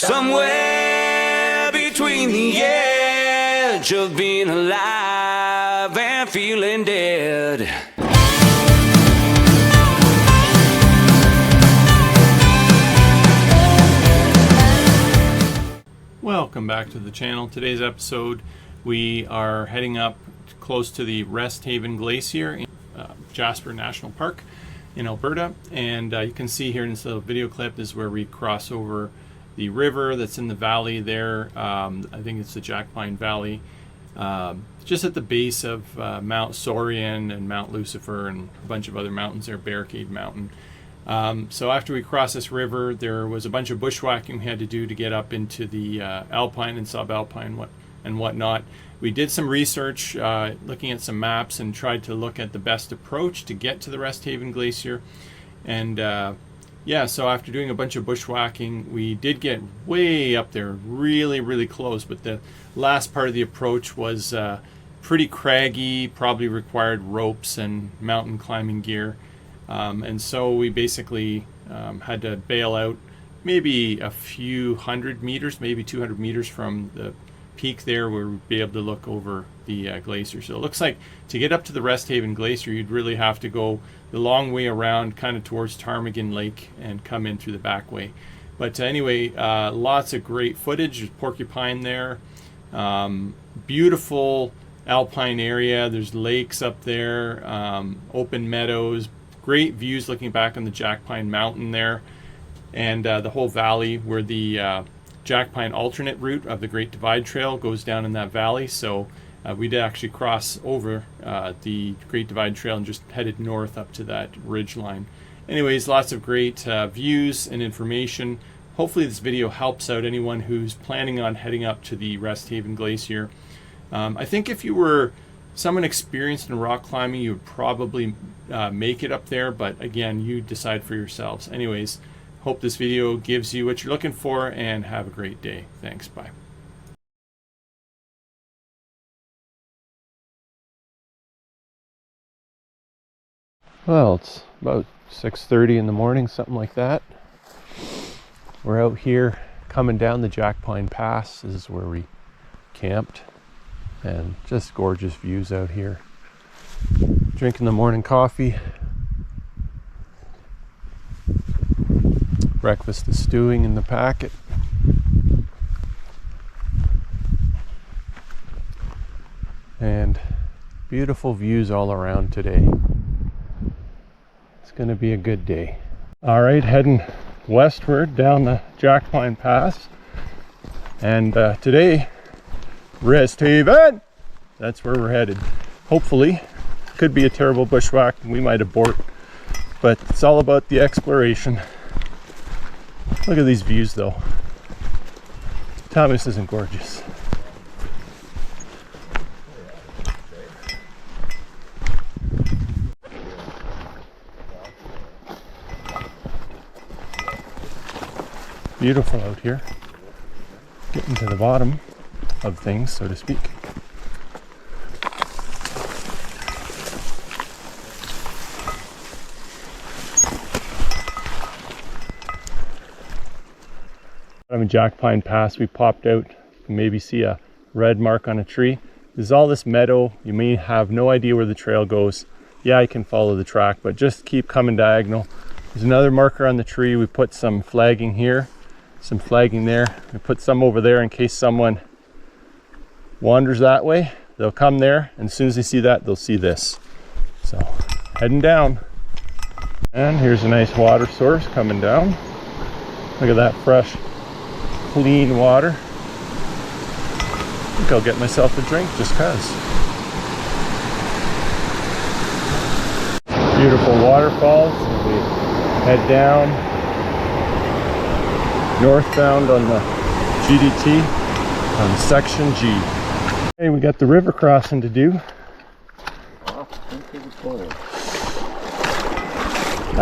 Somewhere between the edge of being alive and feeling dead. Welcome back to the channel. Today's episode, we are heading up close to the Resthaven Glacier in Jasper National Park in Alberta, and you can see here in this little video clip is where we cross over the river that's in the valley there. I think it's the Jackpine Valley, just at the base of Mount Saurian and Mount Lucifer and a bunch of other mountains there, Barricade Mountain. So after we crossed this river, there was a bunch of bushwhacking we had to do to get up into the alpine and subalpine and whatnot. We did some research, looking at some maps, and tried to look at the best approach to get to the Resthaven Glacier. And yeah, so after doing a bunch of bushwhacking, we did get way up there, really close, but the last part of the approach was pretty craggy, probably required ropes and mountain climbing gear. And so we basically had to bail out maybe a few hundred meters, maybe 200 meters from the peak there, where we'd be able to look over the glacier. So it looks like to get up to the Resthaven Glacier, you'd really have to go the long way around, kind of towards Ptarmigan Lake, and come in through the back way. But anyway, lots of great footage. There's porcupine there, beautiful alpine area. There's lakes up there, open meadows, great views looking back on the Jackpine Mountain there, and the whole valley where the Jackpine alternate route of the Great Divide Trail goes down in that valley. So we did actually cross over the Great Divide Trail and just headed north up to that ridge line. Anyways, lots of great views and information. Hopefully this video helps out anyone who's planning on heading up to the Resthaven Glacier. I think if you were someone experienced in rock climbing, you would probably make it up there, but again, you decide for yourselves. Anyways, hope this video gives you what you're looking for, and have a great day. Thanks, bye. Well, it's about 6:30 in the morning, something like that. We're out here coming down the Jackpine Pass. This is where we camped, and just gorgeous views out here. Drinking the morning coffee. Breakfast is stewing in the packet. And beautiful views all around today. It's going to be a good day. All right, heading westward down the Jackpine Pass. And today, Resthaven! That's where we're headed. Hopefully. Could be a terrible bushwhack. We might abort. But it's all about the exploration. Look at these views though. Tell me this isn't gorgeous. Beautiful out here. Getting to the bottom of things, so to speak. I'm in Jackpine Pass. We popped out. You can maybe see a red mark on a tree. There's all this meadow. You may have no idea where the trail goes. Yeah, I can follow the track, but just keep coming diagonal. There's another marker on the tree. We put some flagging here, some flagging there. We put some over there in case someone wanders that way. They'll come there, and as soon as they see that, they'll see this. So, heading down. And here's a nice water source coming down. Look at that fresh, clean water. I think I'll get myself a drink just cause. Beautiful waterfalls. We head down northbound on the GDT on section G. Okay, we got the river crossing to do.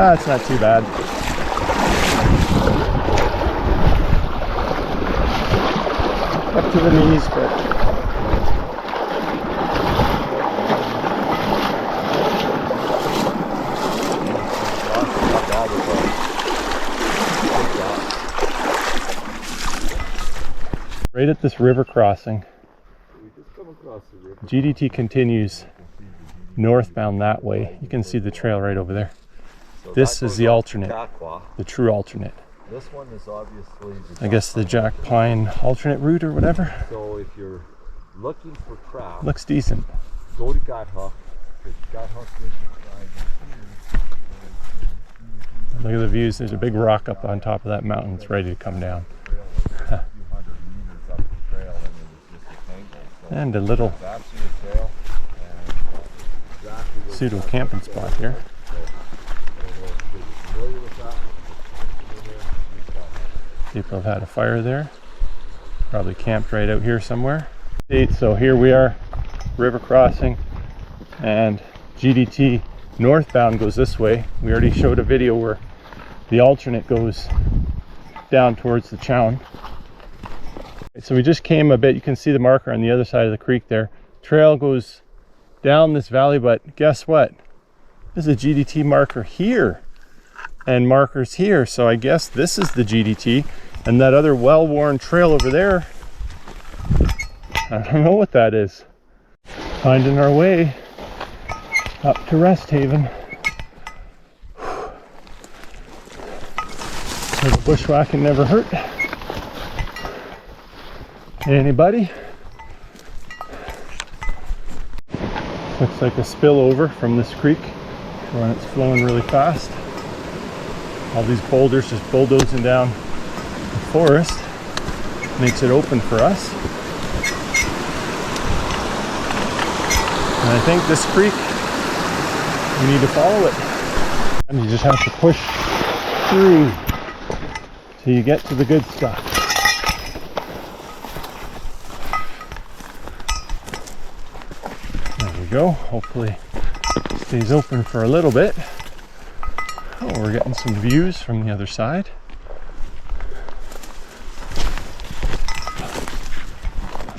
It's not too bad. Up to the knees, but Right at this river crossing, We just come across the river. GDT continues northbound that way. You can see the trail right over there. So This that is goes the off to alternate, Kakwa. the true alternate. This one is obviously the I guess the Jackpine alternate route or whatever. So if you're looking for crab, Looks decent. go to Guthook. Because Guthook is Look at the views. There's a big rock up on top of that mountain. It's ready to come down. a few hundred meters up the trail, and it was just a tangle. So And a little that's your trail, and exactly where pseudo camping spot here. So, I don't know if you're familiar with that. People have had a fire there. Probably camped right out here somewhere. So here we are, river crossing, and GDT northbound goes this way. We already showed a video where the alternate goes down towards the Chown. So we just came a bit. You can see the marker on the other side of the creek there. Trail goes down this valley, but guess what? There's a GDT marker here and markers here. So I guess this is the GDT, and that other well-worn trail over there, I don't know what that is. Finding our way up to Resthaven. So the bushwhacking never hurt anybody. Looks like a spillover from this creek when it's flowing really fast. All these boulders just bulldozing down the forest makes it open for us. And I think this creek, we need to follow it. And you just have to push through till you get to the good stuff. There we go. Hopefully it stays open for a little bit. Oh, we're getting some views from the other side.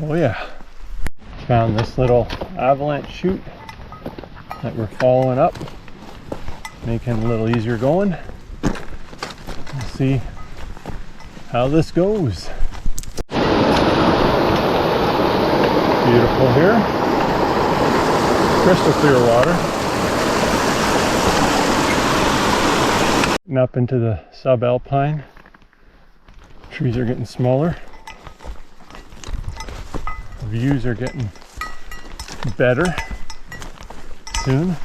Oh yeah. Found this little avalanche chute that we're following up, making it a little easier going. We'll see how this goes. Beautiful here. Crystal clear water. And up into the subalpine. Trees are getting smaller. Views are getting better soon.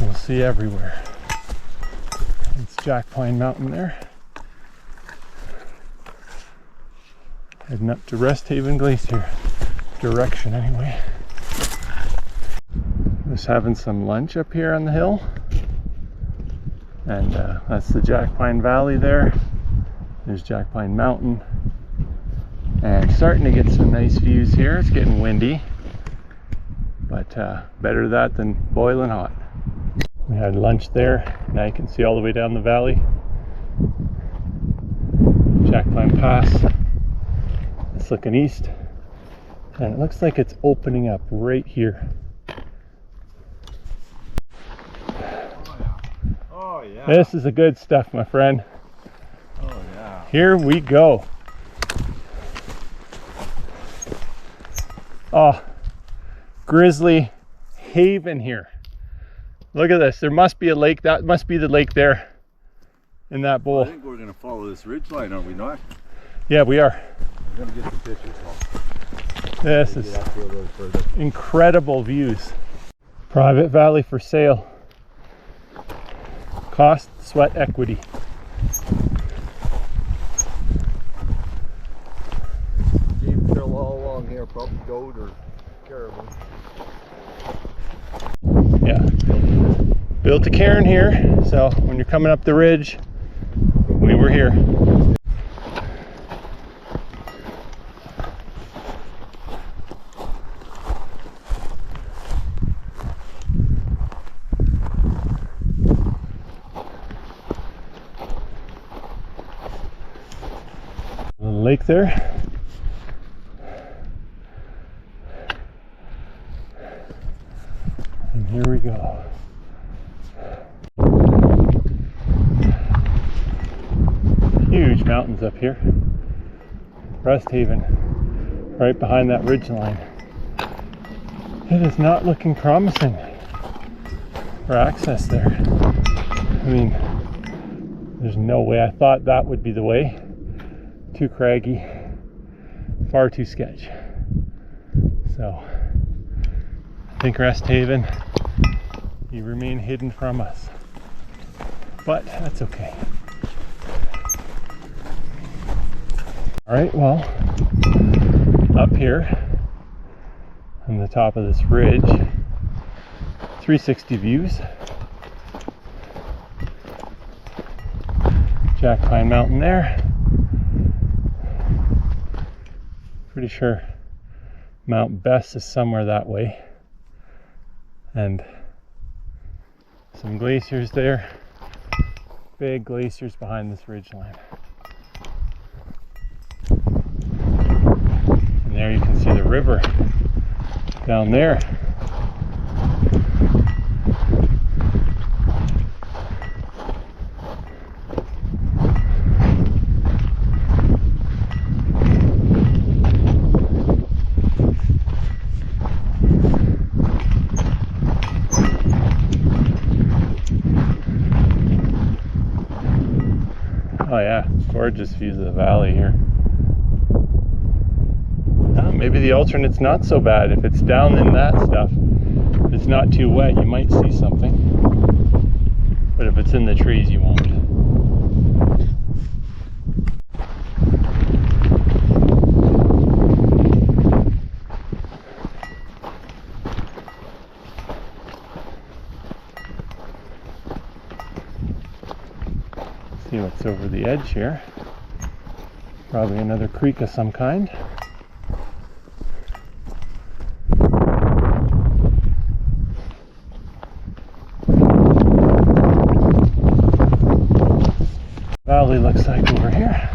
We'll see everywhere. It's Jackpine Mountain there. Heading up to Resthaven Glacier direction anyway. Just having some lunch up here on the hill. And that's the Jackpine Valley there. There's Jackpine Mountain. And starting to get some nice views here. It's getting windy, but better that than boiling hot. We had lunch there. Now you can see all the way down the valley. Jackpine Pass. It's looking east, and it looks like it's opening up right here. Oh yeah. This is the good stuff, my friend. Oh yeah. Here we go. Oh, Grizzly Haven here. Look at this. There must be a lake. That must be the lake there in that bowl. I think we're going to follow this ridge line, are we not? Yeah, we are. We're going to get the pictures. This is incredible views. Private valley for sale. Cost, sweat, equity. Game trail all along here, probably goat or caribou. Yeah. Built a cairn here, so when you're coming up the ridge, we were here. The lake there. And here we go. Huge mountains up here. Resthaven, right behind that ridge line. It is not looking promising for access there. I mean, there's no way. I thought that would be the way. Too craggy, far too sketch. So I think Resthaven, you remain hidden from us, but that's okay. All right, well, up here on the top of this ridge, 360 views, Jackpine Mountain there. Pretty sure Mount Bess is somewhere that way, and some glaciers there, big glaciers behind this ridge line. And there you can see the river down there. Oh yeah, gorgeous views of the valley here. Maybe the alternate's not so bad. If it's down in that stuff, if it's not too wet, you might see something. But if it's in the trees, you won't. See what's over the edge here. Probably another creek of some kind. Valley looks like over here.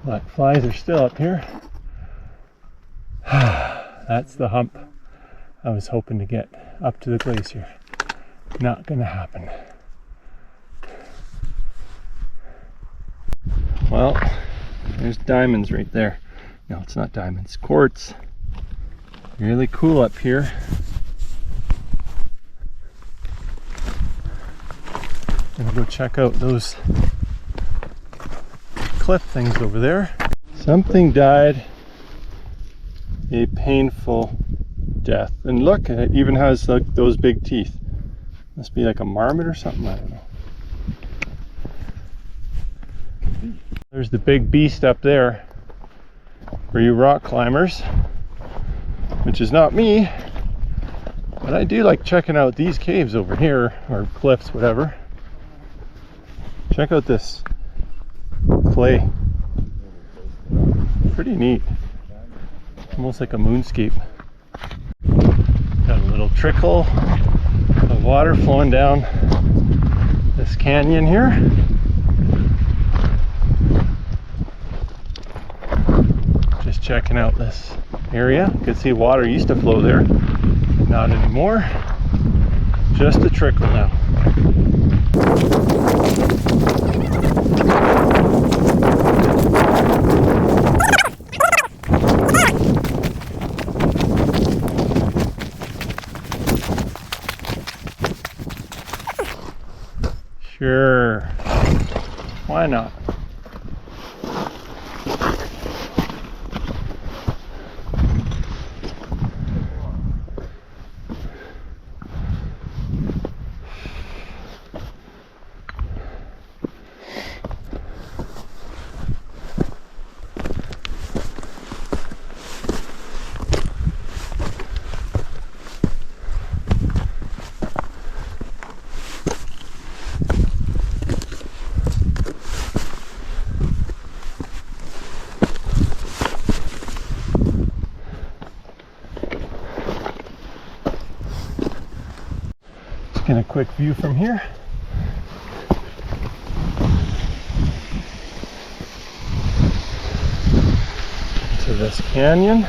Black flies are still up here. That's the hump I was hoping to get up to the glacier. Not gonna happen. Well, there's diamonds right there. No, it's not diamonds, quartz. Really cool up here. Gonna go check out those cliff things over there. Something died a painful death. And look, it even has like those big teeth. Must be like a marmot or something, I don't know. There's the big beast up there for you rock climbers, which is not me, but I do like checking out these caves over here, or cliffs, whatever. Check out this clay. Pretty neat. Almost like a moonscape. Got a little trickle of water flowing down this canyon here. Just checking out this area. You can see water used to flow there. Not anymore. Just a trickle now. Sure. Why not? Get a quick view from here. To this canyon.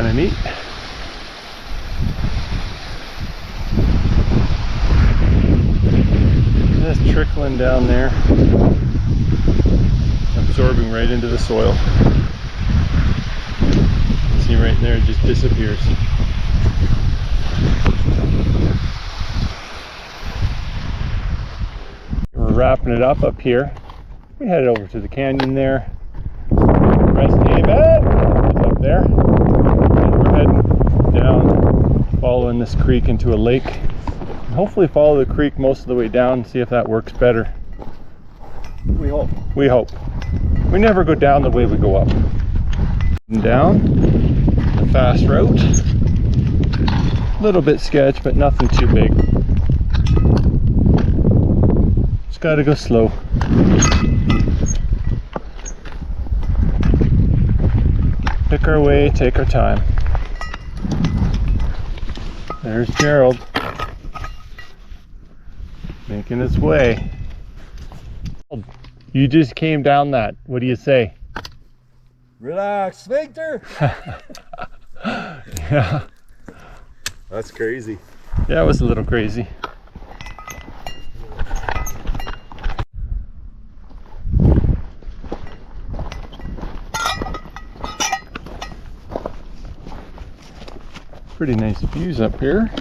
kind of neat. Just trickling down there, absorbing right into the soil. You see right there, it just disappears. We're wrapping it up here. We headed over to the canyon there. Resthaven is up there. And we're heading down, following this creek into a lake. And hopefully follow the creek most of the way down and see if that works better. We hope. We hope. We never go down the way we go up. And down the fast route. A little bit sketch, but nothing too big. Just gotta go slow. Pick our way, take our time. There's Gerald, making his way. You just came down that. What do you say? Relax, sphincter. Yeah. That's crazy. Yeah, it was a little crazy. Pretty nice views up here.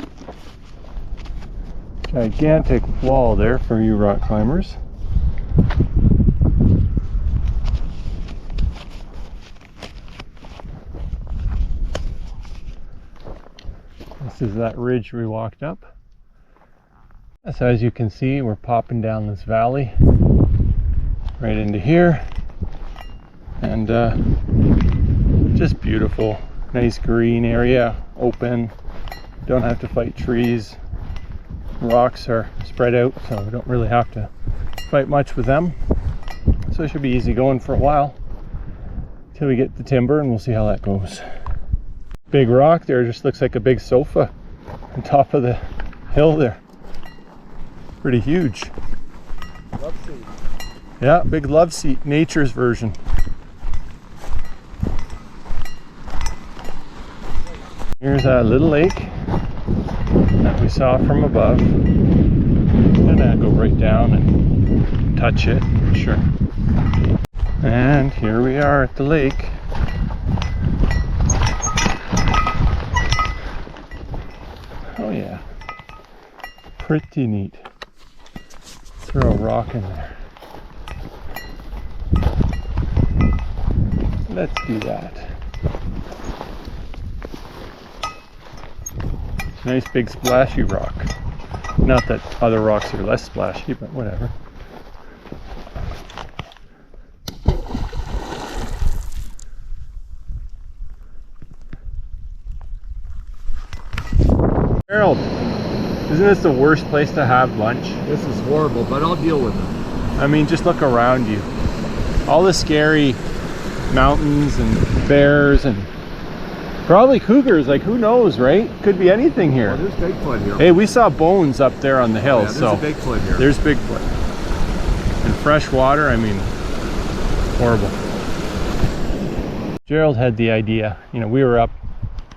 Gigantic wall there for you rock climbers. This is that ridge we walked up. So as you can see, we're popping down this valley right into here, and just beautiful. Nice green area, open, don't have to fight trees. Rocks are spread out, so we don't really have to fight much with them. So it should be easy going for a while till we get the timber, and we'll see how that goes. Big rock there, just looks like a big sofa on top of the hill there. Pretty huge. Love seat. Yeah, big love seat, nature's version. Here's a little lake that we saw from above. I'm gonna go right down and touch it, sure. And here we are at the lake. Oh yeah, pretty neat. Throw a rock in there. Let's do that. Nice big splashy rock. Not that other rocks are less splashy, but whatever. Harold, isn't this the worst place to have lunch? This is horrible, but I'll deal with it. I mean, just look around you. All the scary mountains and bears and probably cougars, like who knows, right? Could be anything here. Oh, there's Bigfoot here. Hey, we saw bones up there on the hill, Yeah, so there's a Bigfoot here. there's Bigfoot. And fresh water, I mean, horrible. Gerald had the idea, you know, we were up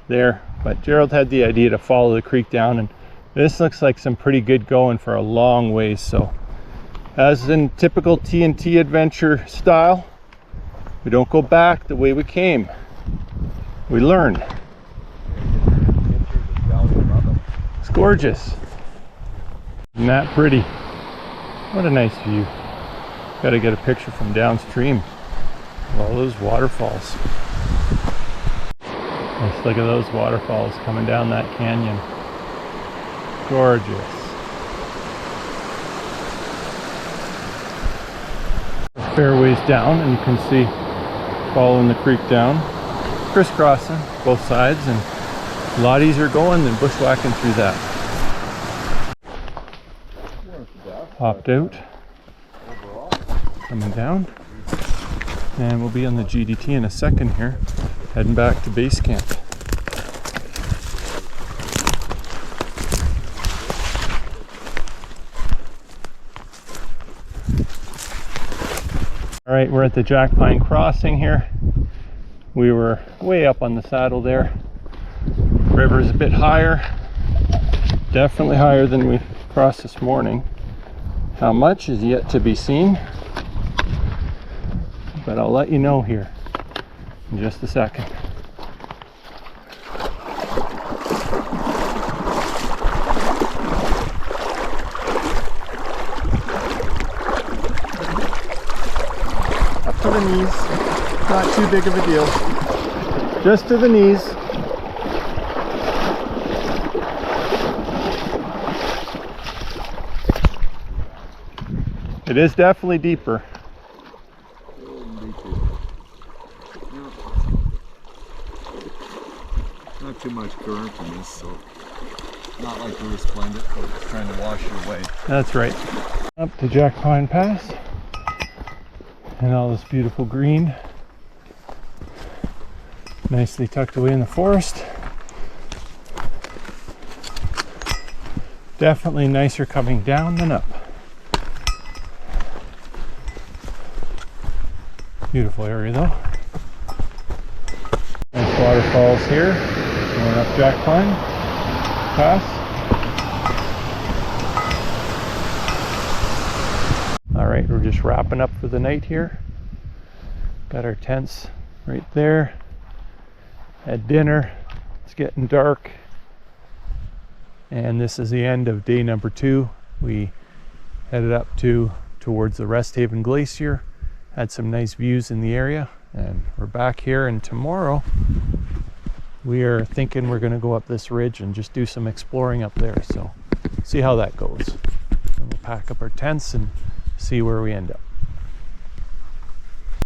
there, but Gerald had the idea to follow the creek down, and this looks like some pretty good going for a long ways. So as in typical TNT adventure style, we don't go back the way we came. We learn. It's gorgeous. Isn't that pretty? What a nice view. Got to get a picture from downstream of all those waterfalls. Let's look at those waterfalls coming down that canyon. Gorgeous. A fair ways down, and you can see following the creek down, crisscrossing both sides, and a lot easier going than bushwhacking through that. Hopped out, coming down, and we'll be on the GDT in a second here, heading back to base camp. All right, we're at the Jackpine crossing here. We were way up on the saddle there. River's a bit higher, definitely higher than we crossed this morning. How much is yet to be seen, but I'll let you know here in just a second. Up to the knees, not too big of a deal, just to the knees. It is definitely deeper. Not too much current in this, so not like we're resplendent, but it's trying to wash it away. That's right. Up to Jackpine Pass and all this beautiful green, nicely tucked away in the forest. Definitely nicer coming down than up. Beautiful area though. Nice waterfalls here. Going up Jackpine Pass. Alright, we're just wrapping up for the night here. Got our tents right there. Had dinner. It's getting dark. And this is the end of day number 2. We headed up towards the Resthaven Glacier. Had some nice views in the area, and we're back here, and tomorrow we are thinking we're going to go up this ridge and just do some exploring up there, so see how that goes. And we'll pack up our tents and see where we end up.